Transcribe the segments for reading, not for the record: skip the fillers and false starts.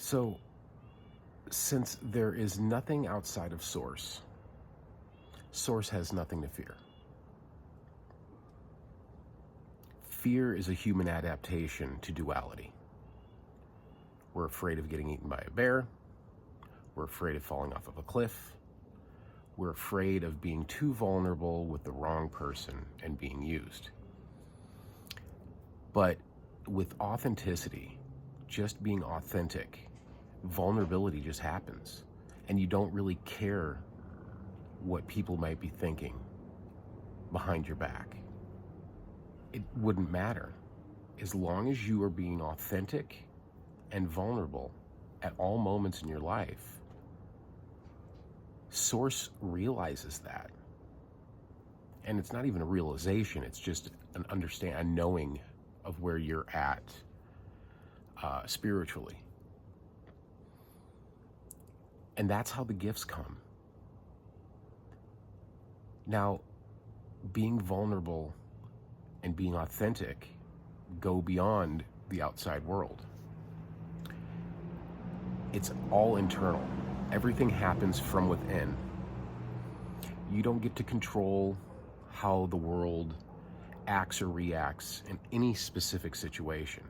So, since there is nothing outside of Source, Source has nothing to fear. Fear is a human adaptation to duality. We're afraid of getting eaten by a bear. We're afraid of falling off of a cliff. We're afraid of being too vulnerable with the wrong person and being used. But with authenticity, just being authentic, vulnerability just happens. And you don't really care what people might be thinking behind your back. It wouldn't matter. As long as you are being authentic and vulnerable at all moments in your life, Source realizes that. And it's not even a realization, it's just a knowing of where you're at spiritually. And that's how the gifts come. Now, being vulnerable and being authentic go beyond the outside world. It's all internal. Everything happens from within. You don't get to control how the world acts or reacts in any specific situation,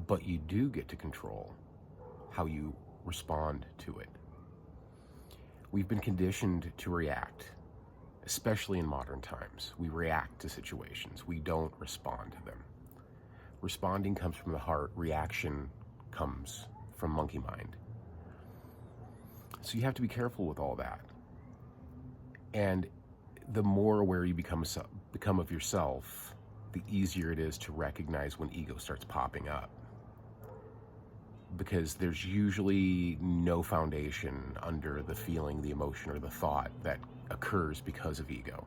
but you do get to control how you respond to it. We've been conditioned to react, especially in modern times. We react to situations. We don't respond to them. Responding comes from the heart. Reaction comes from monkey mind. So you have to be careful with all that. And the more aware you become of yourself, the easier it is to recognize when ego starts popping up. Because there's usually no foundation under the feeling, the emotion, or the thought that occurs because of ego.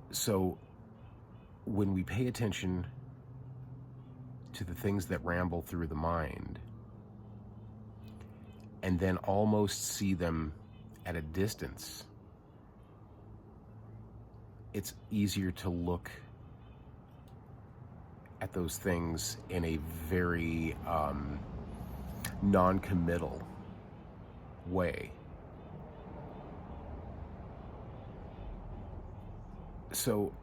So when we pay attention to the things that ramble through the mind, and then almost see them at a distance, it's easier to look at those things in a very non-committal way. So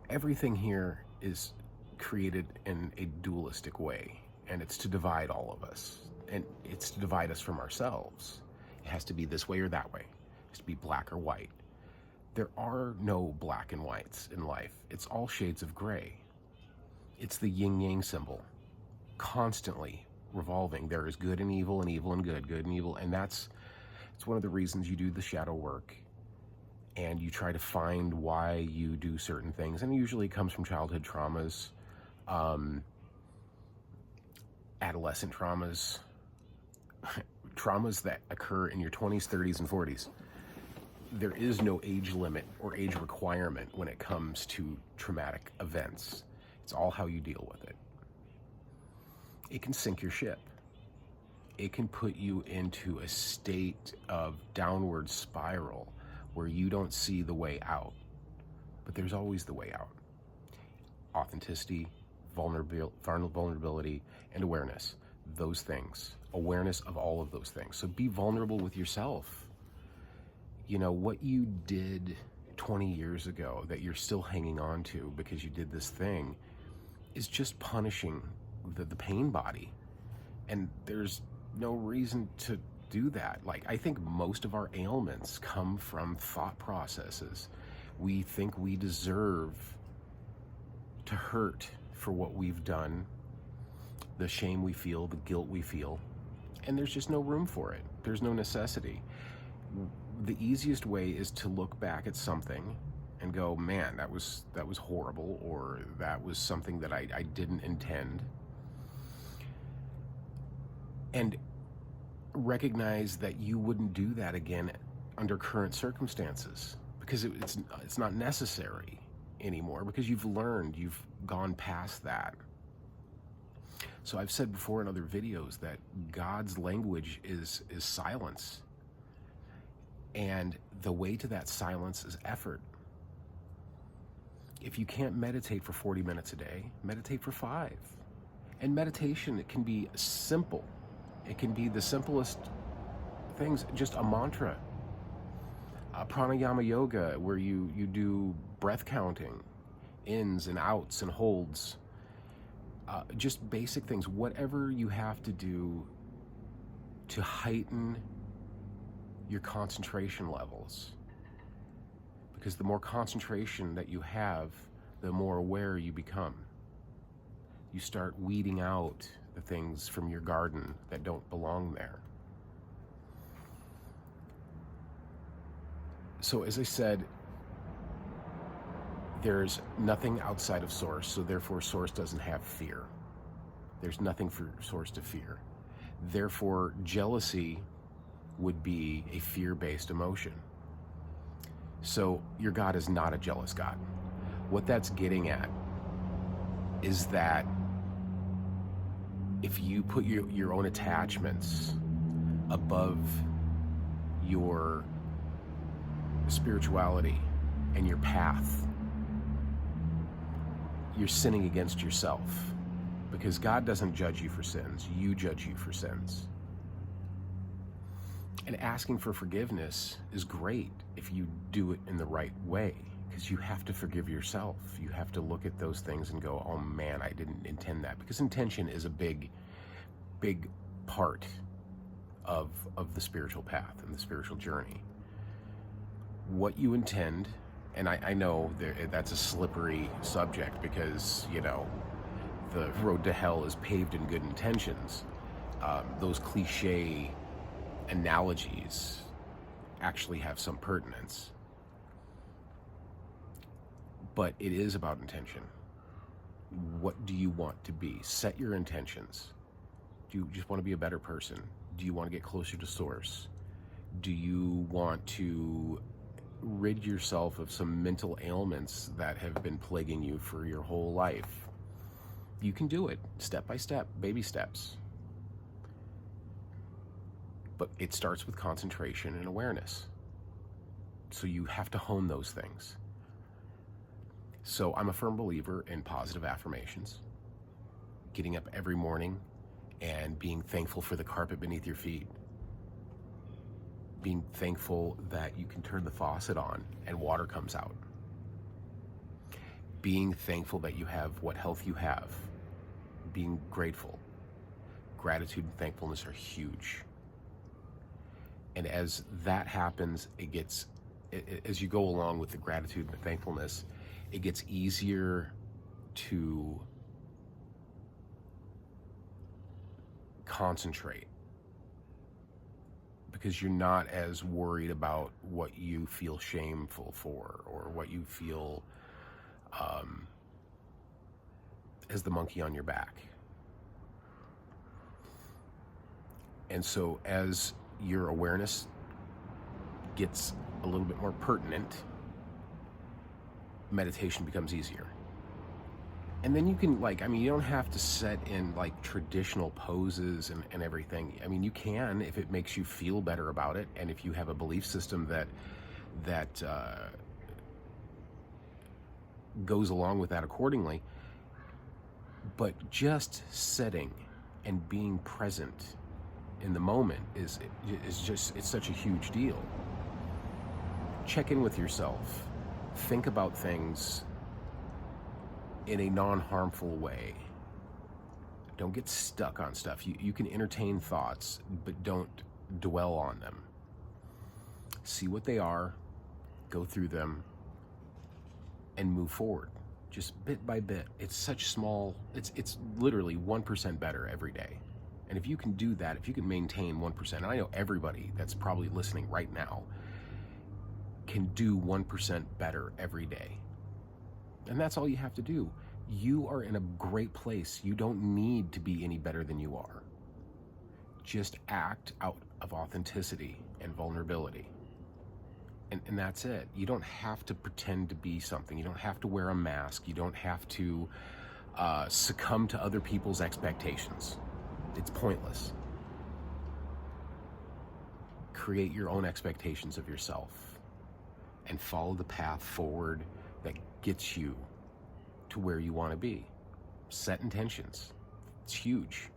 everything here is created in a dualistic way, and it's to divide all of us, and it's to divide us from ourselves. It has to be this way or that way. It has to be black or white. There are no black and whites in life. It's all shades of gray. It's the yin-yang symbol, constantly revolving. There is good and evil and good, good and evil, and it's one of the reasons you do the shadow work, and you try to find why you do certain things, and it usually comes from childhood traumas, adolescent traumas, traumas that occur in your 20s, 30s, and 40s. There is no age limit or age requirement when it comes to traumatic events. It's all how you deal with it. It can sink your ship. It can put you into a state of downward spiral where you don't see the way out. But there's always the way out. Authenticity, vulnerability, and awareness. Those things. Awareness of all of those things. So be vulnerable with yourself. You know, what you did 20 years ago that you're still hanging on to because you did this thing is just punishing the pain body. And there's no reason to do that. Like, I think most of our ailments come from thought processes. We think we deserve to hurt for what we've done, the shame we feel, the guilt we feel, and there's just no room for it. There's no necessity. The easiest way is to look back at something and go, man, that was horrible, or that was something that I didn't intend. And recognize that you wouldn't do that again under current circumstances, because it's not necessary anymore, because you've learned, you've gone past that. So I've said before in other videos that God's language is silence. And the way to that silence is effort. If you can't meditate for 40 minutes a day, meditate for 5. And meditation, it can be simple. It can be the simplest things, just a mantra. Pranayama yoga, where you do breath counting, ins and outs and holds. Just basic things, whatever you have to do to heighten your concentration levels. Because the more concentration that you have, the more aware you become. You start weeding out the things from your garden that don't belong there. So as I said, there's nothing outside of Source, so therefore Source doesn't have fear. There's nothing for Source to fear. Therefore, jealousy would be a fear-based emotion. So your God is not a jealous God. What that's getting at is that if you put your own attachments above your spirituality and your path, you're sinning against yourself, because God doesn't judge you for sins. You judge you for sins. And asking for forgiveness is great if you do it in the right way, because you have to forgive yourself. You have to look at those things and go, oh man, I didn't intend that. Because intention is a big part of the spiritual path and the spiritual journey. What you intend, and I know that's a slippery subject, because, you know, the road to hell is paved in good intentions. Those cliche analogies actually have some pertinence. But it is about intention. What do you want to be? Set your intentions. Do you just want to be a better person? Do you want to get closer to Source? Do you want to rid yourself of some mental ailments that have been plaguing you for your whole life? You can do it step by step, baby steps. But it starts with concentration and awareness. So you have to hone those things. So I'm a firm believer in positive affirmations. Getting up every morning and being thankful for the carpet beneath your feet. Being thankful that you can turn the faucet on and water comes out. Being thankful that you have what health you have. Being grateful. Gratitude and thankfulness are huge. And as that happens, as you go along with the gratitude and the thankfulness, it gets easier to concentrate, because you're not as worried about what you feel shameful for, or what you feel as the monkey on your back. And so as your awareness gets a little bit more pertinent, meditation becomes easier. And then you can, you don't have to set in traditional poses and everything. I mean, you can, if it makes you feel better about it, and if you have a belief system that goes along with that accordingly. But just sitting and being present in the moment is it's such a huge deal. Check in with yourself. Think about things in a non-harmful way. Don't get stuck on stuff. You can entertain thoughts, but don't dwell on them. See what they are, go through them, and move forward. Just bit by bit. It's such small, it's literally 1% better every day. And if you can do that, if you can maintain 1%, and I know everybody that's probably listening right now can do 1% better every day. And that's all you have to do. You are in a great place. You don't need to be any better than you are. Just act out of authenticity and vulnerability. And that's it. You don't have to pretend to be something. You don't have to wear a mask. You don't have to succumb to other people's expectations. It's pointless. Create your own expectations of yourself and follow the path forward that gets you to where you want to be. Set intentions. It's huge.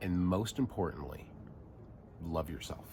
And most importantly, love yourself.